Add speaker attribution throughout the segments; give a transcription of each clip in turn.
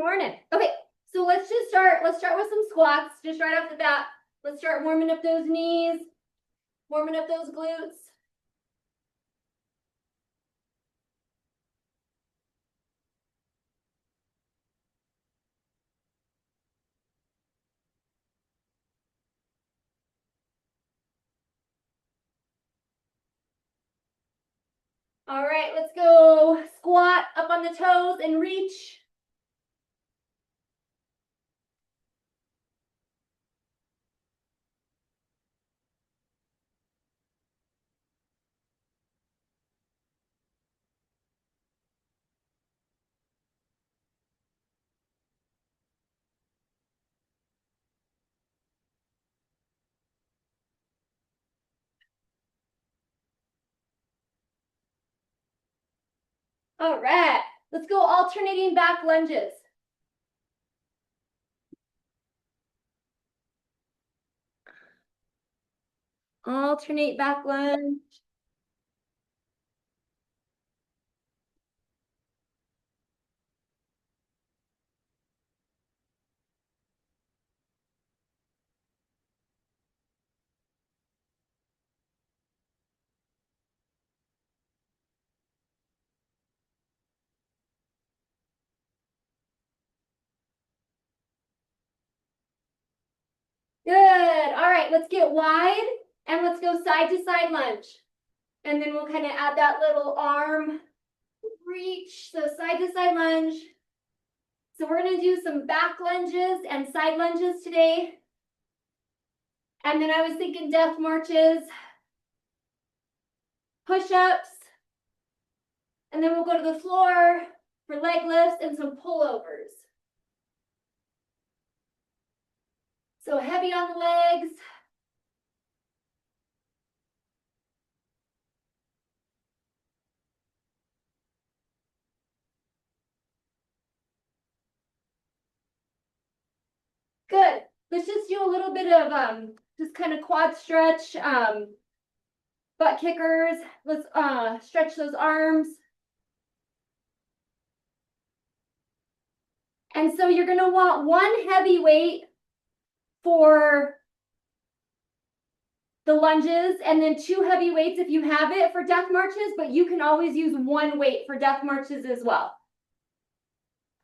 Speaker 1: morning. Okay, so let's start with some squats, just right off the bat. Let's start warming up those knees, warming up those glutes. All right, let's go squat up on the toes and reach. All right, let's go alternating back lunges. Alternate back lunge. Good. All right, let's get wide and let's go side to side lunge. And then we'll kind of add that little arm reach. So side to side lunge. So we're going to do some back lunges and side lunges today. And then I was thinking death marches, push-ups, and then we'll go to the floor for leg lifts and some pullovers. So heavy on the legs. Good. Let's just do a little bit of just kind of quad stretch, butt kickers. Let's stretch those arms. And so you're going to want one heavy weight for the lunges and then two heavy weights if you have it for death marches, but you can always use one weight for death marches as well.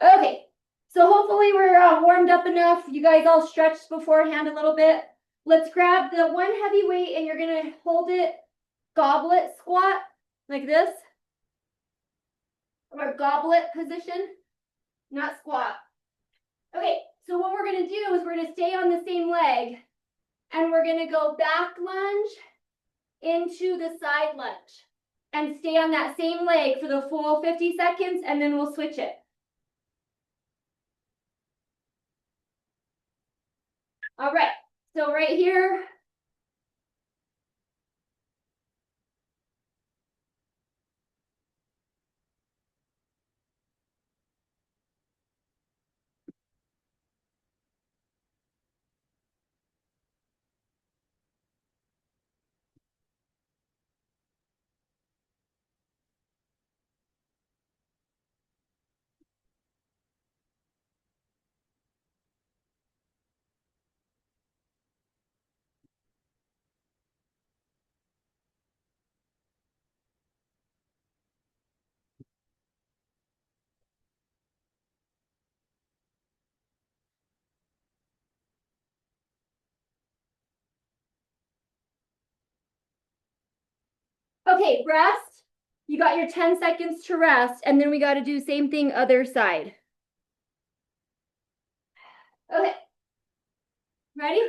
Speaker 1: Okay, so hopefully we're warmed up enough. You guys all stretched beforehand a little bit. Let's grab the one heavy weight and you're going to hold it goblet squat like this. Or goblet position, not squat. Okay, so what we're going to do is we're going to stay on the same leg and we're going to go back lunge into the side lunge and stay on that same leg for the full 50 seconds and then we'll switch it. All right, so right here. Okay, rest. You got your 10 seconds to rest, and then we got to do same thing other side. Okay, ready?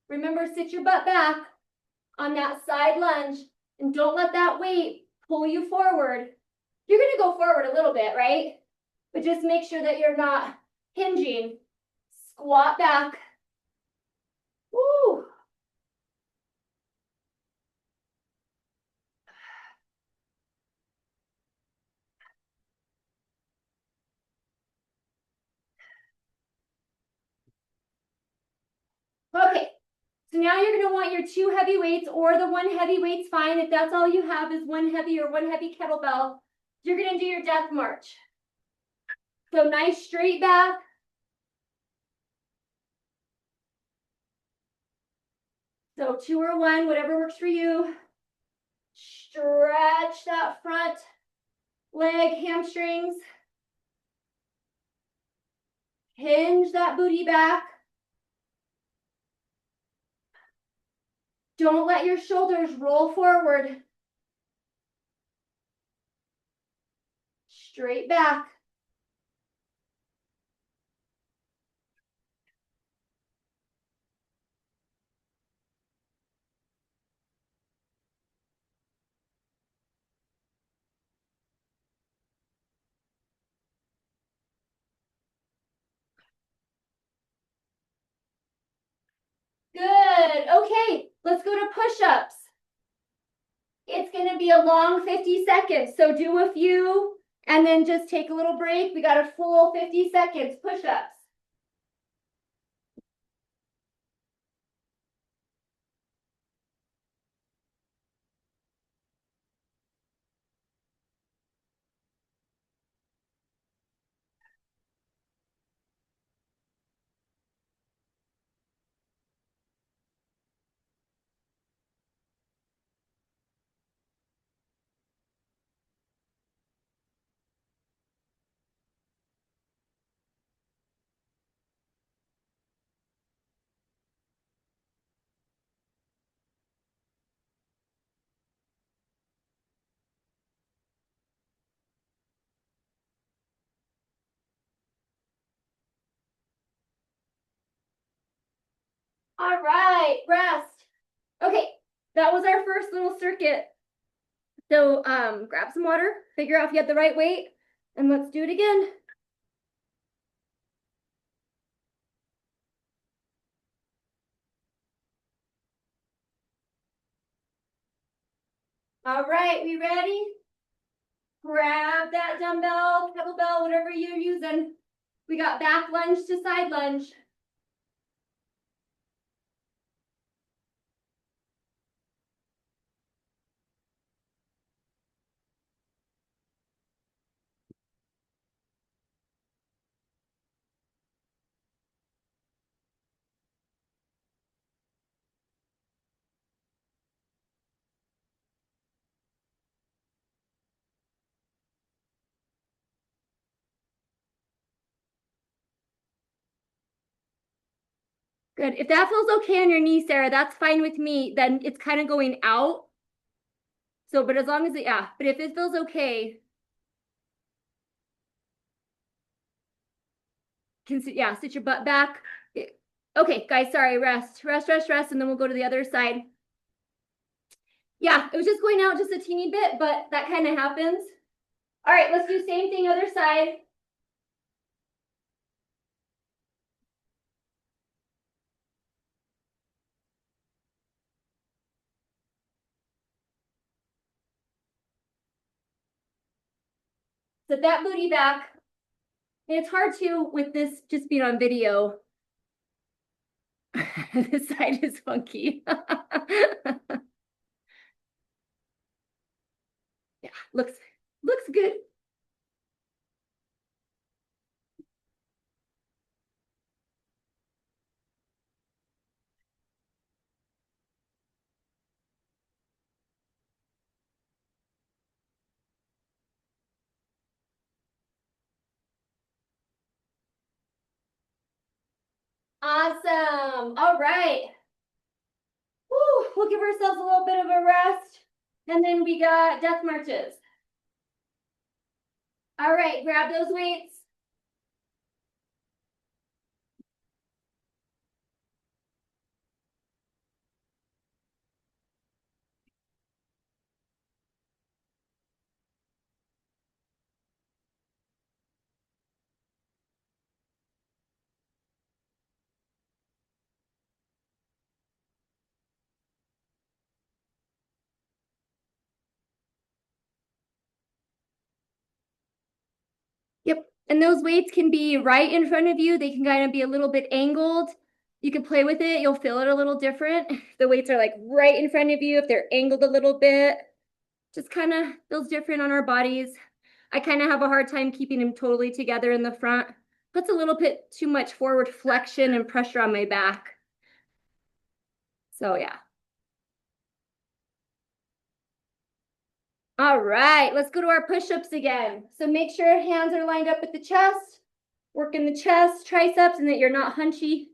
Speaker 1: Remember, sit your butt back on that side lunge and don't let that weight pull you forward. You're going to go forward a little bit, right? But just make sure that you're not hinging. Squat back. Woo. So now you're gonna want your 2 heavy weights, or the 1 heavy weight's fine. If that's all you have is 1 heavy or 1 heavy kettlebell, you're gonna do your death march. So nice straight back. So 2 or 1, whatever works for you. Stretch that front leg, hamstrings. Hinge that booty back. Don't let your shoulders roll forward. Straight back. Good. Okay, let's go to push-ups. It's going to be a long 50 seconds. So do a few and then just take a little break. We got a full 50 seconds push-ups. All right, rest. Okay, that was our first little circuit. So grab some water, figure out if you had the right weight, and let's do it again. All right, we ready? Grab that dumbbell, kettlebell, whatever you're using. We got back lunge to side lunge. Good. If that feels okay on your knee, Sarah, that's fine with me. Then it's kind of going out. So, but as long as yeah, but if it feels okay, yeah, sit your butt back. Okay, guys, sorry, rest, and then we'll go to the other side. Yeah, it was just going out just a teeny bit, but that kind of happens. All right, let's do same thing, other side. Sit that booty back. And it's hard to, with this just being on video. This side is funky. Yeah, looks good. Awesome. All right. Woo, we'll give ourselves a little bit of a rest. And then we got death marches. All right, grab those weights. Yep. And those weights can be right in front of you. They can kind of be a little bit angled. You can play with it. You'll feel it a little different. The weights are like right in front of you. If they're angled a little bit, just kind of feels different on our bodies. I kind of have a hard time keeping them totally together in the front. Puts a little bit too much forward flexion and pressure on my back. So yeah. All right, let's go to our push-ups again. So make sure your hands are lined up with the chest, working the chest, triceps, and that you're not hunchy.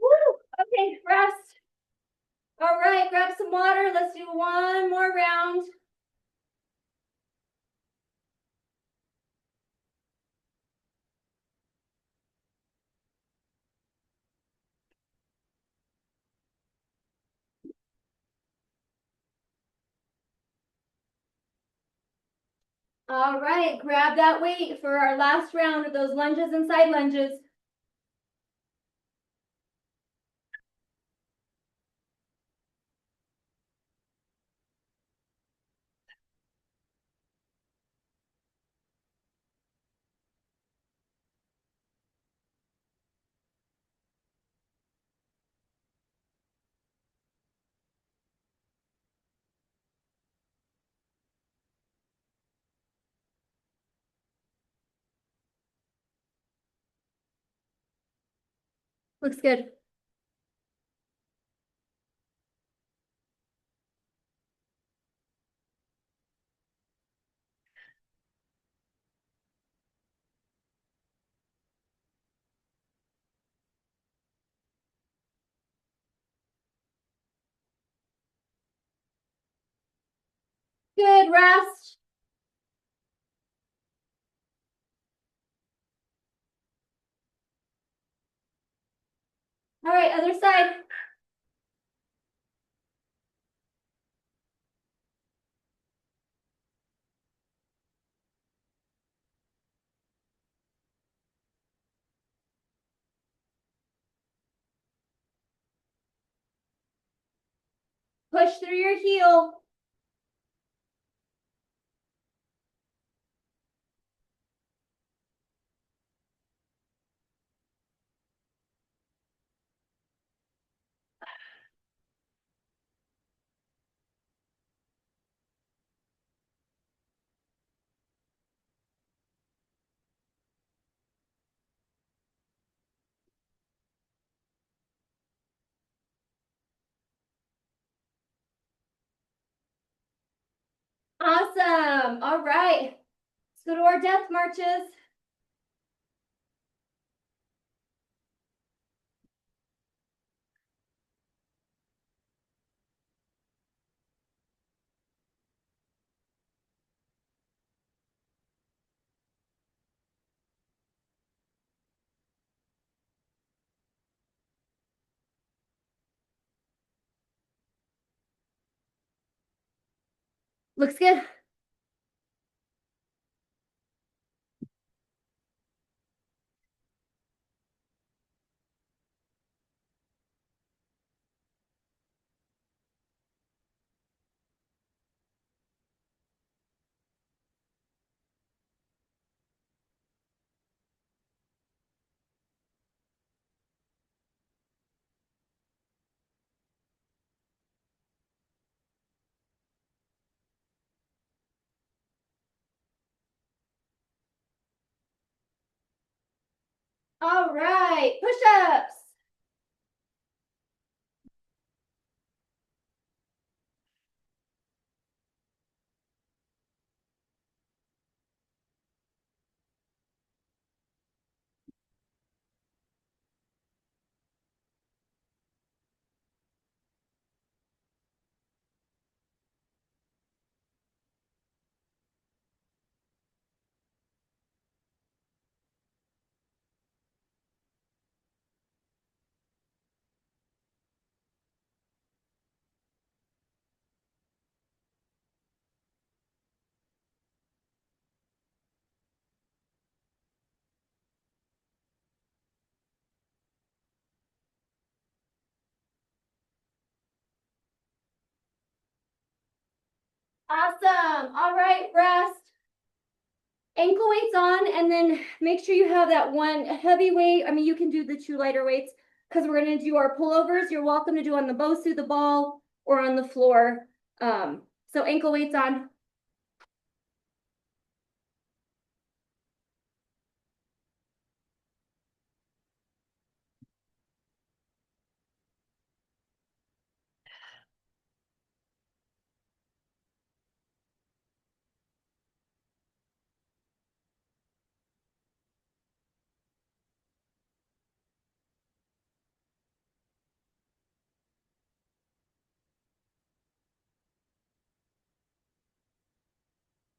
Speaker 1: Woo! Okay, rest. All right, grab some water. Let's do one more round. All right, grab that weight for our last round of those lunges and side lunges. Looks good. Good, rest. All right, other side. Push through your heel. Awesome. All right. Let's go to our death marches. Looks good. All right, push-ups. Awesome. All right, rest. Ankle weights on, and then make sure you have that one heavy weight. I mean, you can do the two lighter weights because we're going to do our pullovers. You're welcome to do on the Bosu, the ball, or on the floor. So ankle weights on.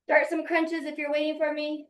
Speaker 1: Start some crunches if you're waiting for me.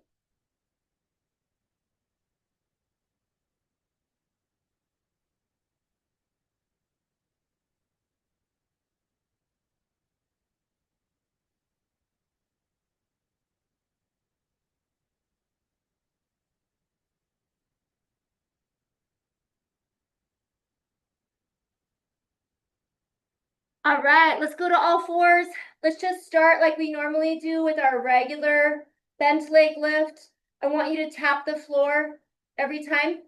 Speaker 1: All right, let's go to all fours. Let's just start like we normally do with our regular bent leg lift. I want you to tap the floor every time.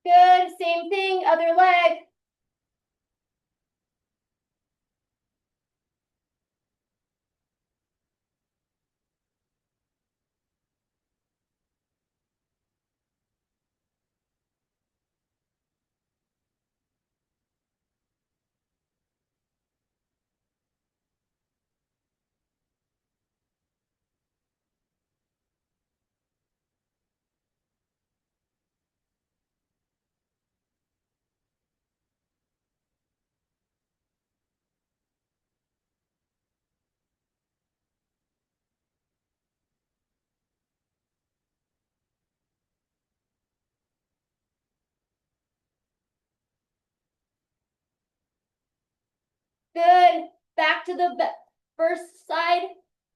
Speaker 1: Good, same thing, other leg. Good, back to the first side,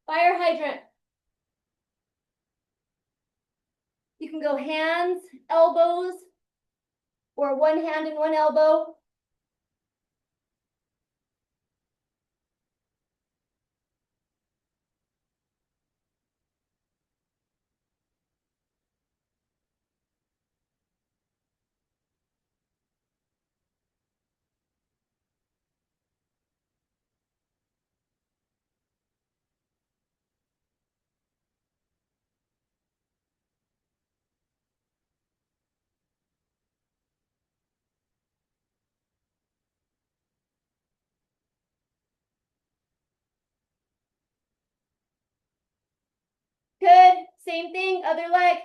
Speaker 1: fire hydrant. You can go hands, elbows, or one hand and one elbow. Good, same thing, other leg.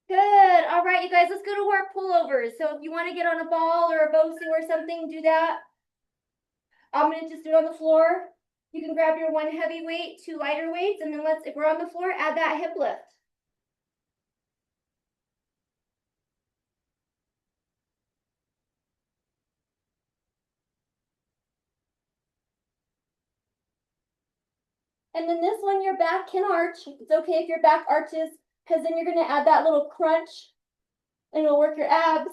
Speaker 1: Good, all right, you guys, let's go to our pullovers. So if you want to get on a ball or a Bosu or something, do that. I'm gonna just do it on the floor. You can grab your one heavy weight, two lighter weights, and then if we're on the floor, add that hip lift. And then this one, your back can arch. It's okay if your back arches, because then you're gonna add that little crunch and it'll work your abs.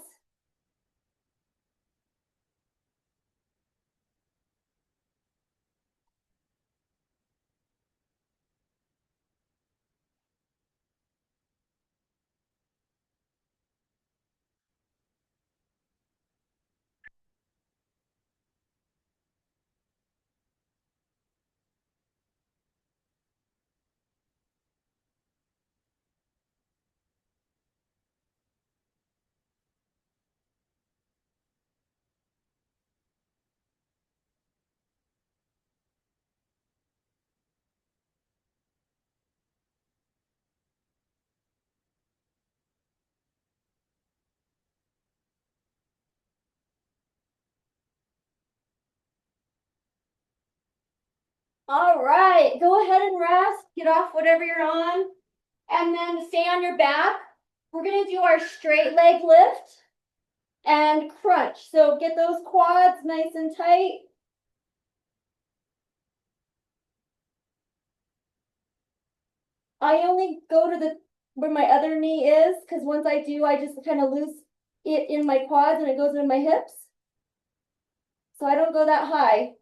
Speaker 1: All right, go ahead and rest. Get off whatever you're on. And then stay on your back. We're gonna do our straight leg lift and crunch. So get those quads nice and tight. I only go to the where my other knee is, because once I do, I just kind of lose it in my quads and it goes in my hips. So I don't go that high.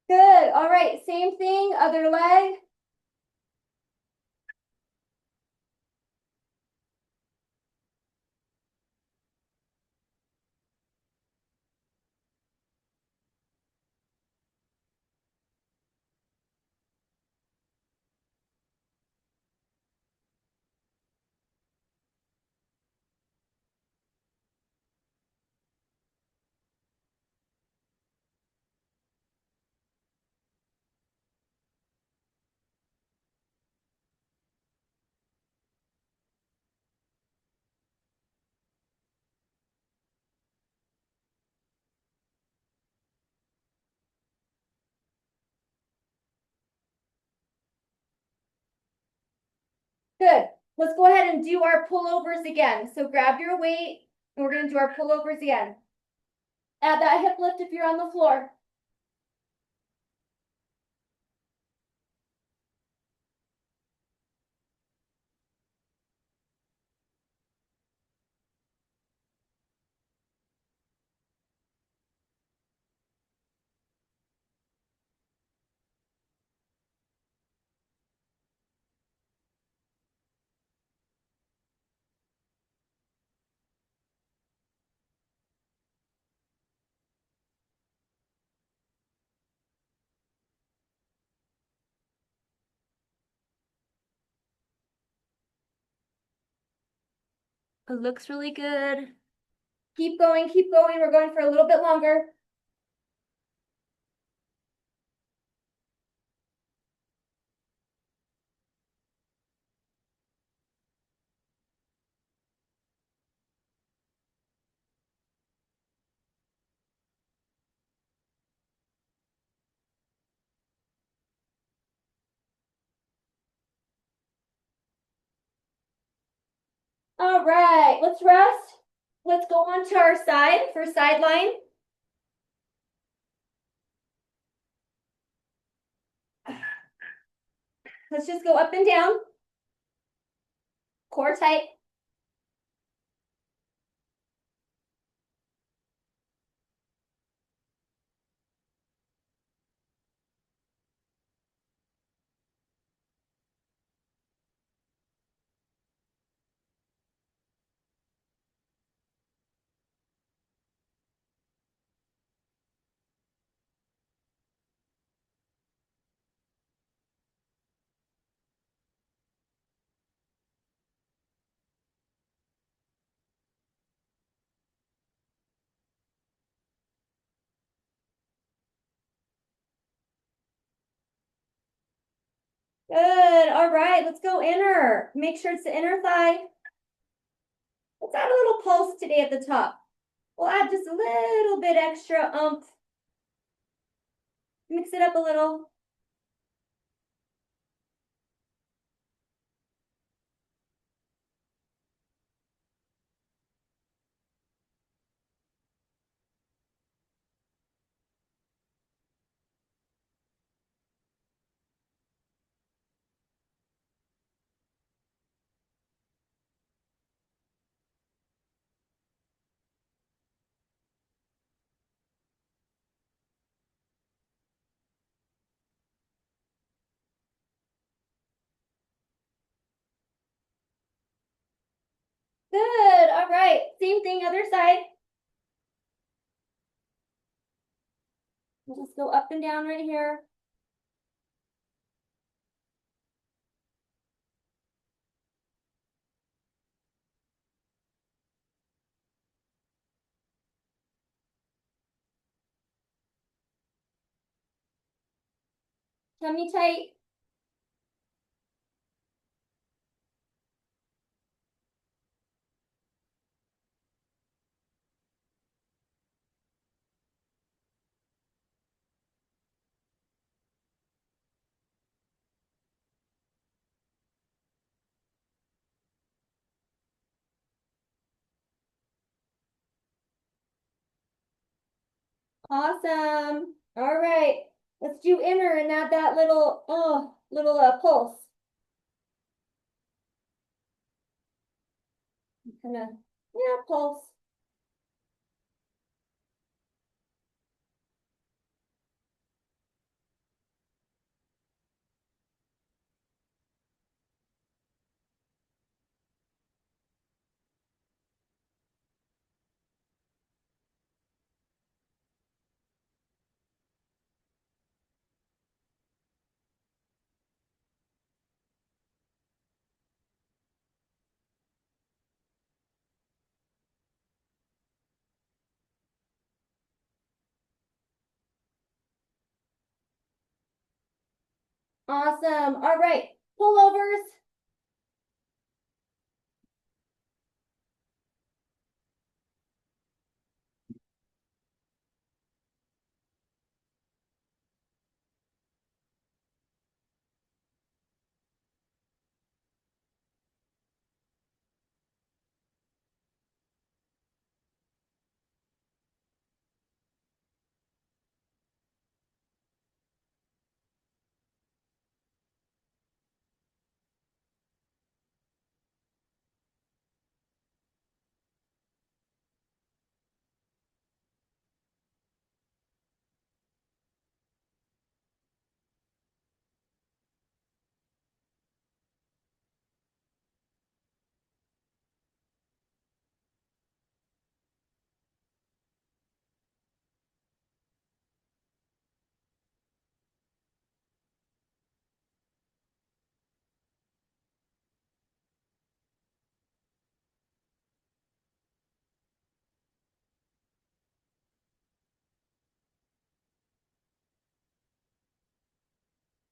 Speaker 1: Good. All right, same thing, other leg. Good. Let's go ahead and do our pullovers again. So grab your weight and we're gonna do our pullovers again. Add that hip lift if you're on the floor. It looks really good. Keep going, keep going. We're going for a little bit longer. All right, let's rest. Let's go on to our side for sideline. Let's just go up and down. Core tight. Good. All right, let's go inner. Make sure it's the inner thigh. Let's add a little pulse today at the top. We'll add just a little bit extra umph. Mix it up a little. Good. All right. Same thing, other side. We'll just go up and down right here. Tummy tight. Awesome. All right. Let's do inner and add that little, little pulse. Kind of, yeah, pulse. Awesome. All right. Pullovers.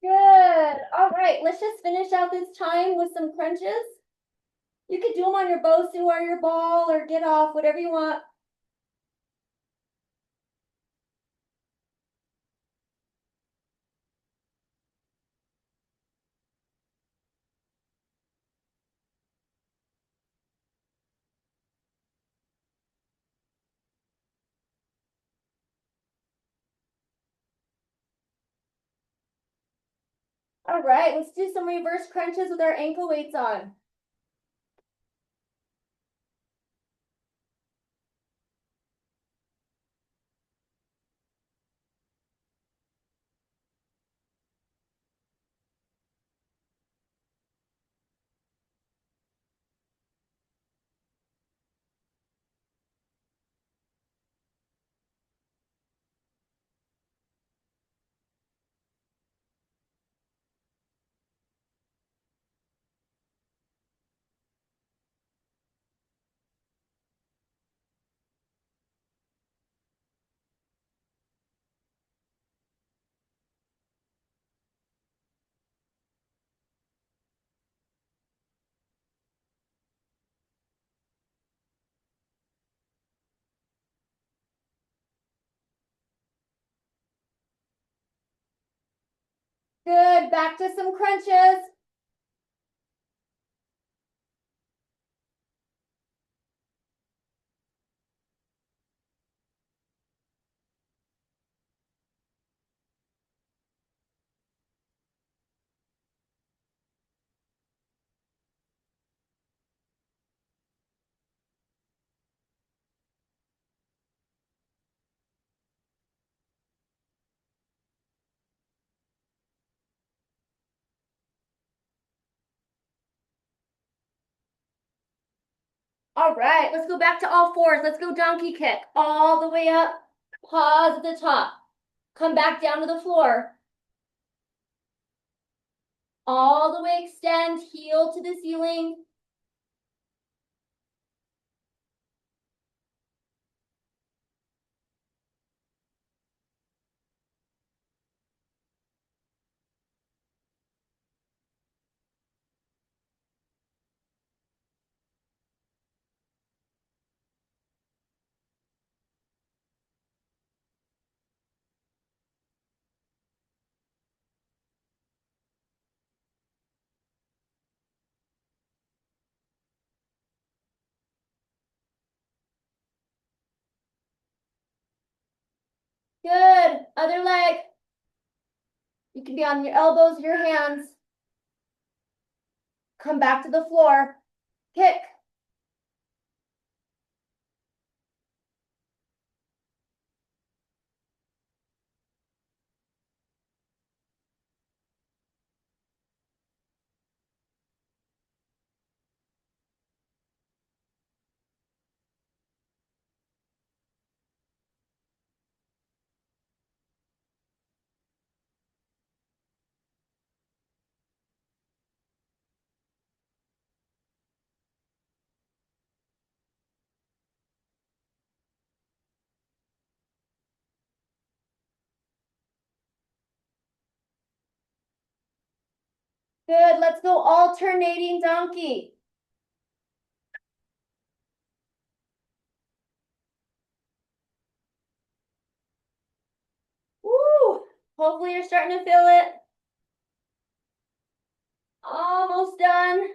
Speaker 1: Good. All right. Let's just finish out this time with some crunches. You could do them on your Bosu or your ball or get off, whatever you want. All right, let's do some reverse crunches with our ankle weights on. Good, back to some crunches. All right, let's go back to all fours. Let's go donkey kick all the way up. Pause at the top. Come back down to the floor. All the way extend, heel to the ceiling. Good. Other leg. You can be on your elbows, your hands. Come back to the floor. Kick. Good. Let's go alternating donkey. Woo! Hopefully you're starting to feel it. Almost done.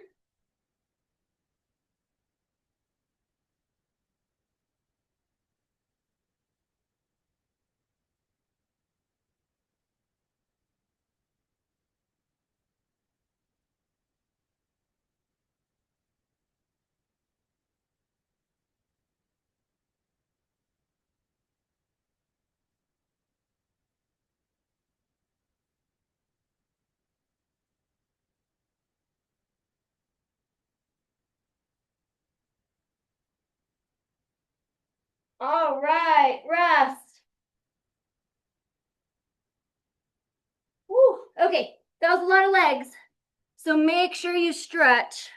Speaker 1: All right, rest. Woo. Okay, that was a lot of legs. So make sure you stretch.